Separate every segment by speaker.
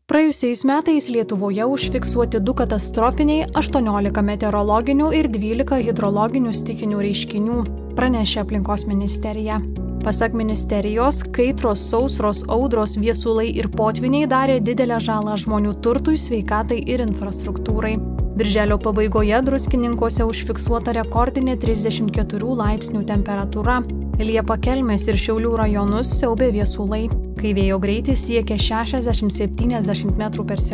Speaker 1: Praėjusiais metais Lietuvoje užfiksuoti 2 katastrofiniai, 18 meteorologinių ir 12 hidrologinių stichinių reiškinių, pranešė Aplinkos ministerija. Pasak ministerijos, kaitros, sausros, audros, viesulai ir potviniai darė didelę žalą žmonių turtui, sveikatai ir infrastruktūrai. Birželio pabaigoje Druskininkuose užfiksuota rekordinė 34 laipsnių temperatūra. Liepą Kelmės ir Šiaulių rajonus siaubė viesulai, kai vėjo greitis siekė 60–70 m/s.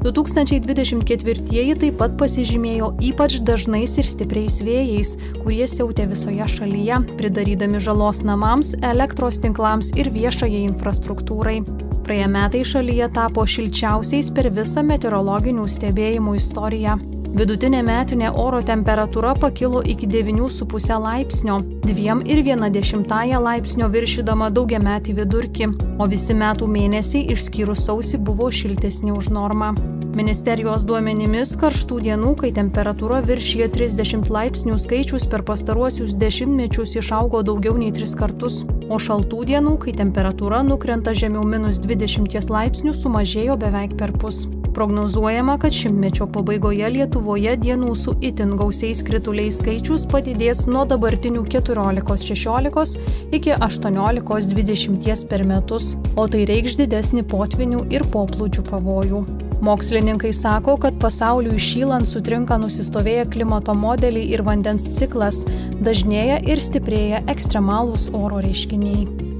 Speaker 1: 2024 taip pat pasižymėjo ypač dažnais ir stipriais vėjais, kurie siautė visoje šalyje, pridarydami žalos namams, elektros tinklams ir viešajai infrastruktūrai. Praėję metai šalyje tapo šilčiausiais per visą meteorologinių stebėjimų istoriją. Vidutinė metinė oro temperatūra pakilo iki 9,5 laipsnio, 2,1 laipsnio viršydama daugiametį vidurkį, o visi metų mėnesiai išskyrus sausį buvo šiltesni už normą. Ministerijos duomenimis karštų dienų, kai temperatūra viršija 30 laipsnių skaičius per pastaruosius dešimtmečius išaugo daugiau nei 3 kartus, o šaltų dienų, kai temperatūra nukrenta žemiau -20 laipsnių, sumažėjo beveik perpus. Prognozuojama, kad šimtmečio pabaigoje Lietuvoje dienų su itin gausiais krituliais skaičius padidės nuo dabartinių 14–16 iki 18–20 per metus, o tai reikš didesnį potvinių ir poplūdžių pavojų. Mokslininkai sako, kad pasauliui šylant sutrinka nusistovėję klimato modeliai ir vandens ciklas, dažnėja ir stiprėja ekstremalūs oro reiškiniai.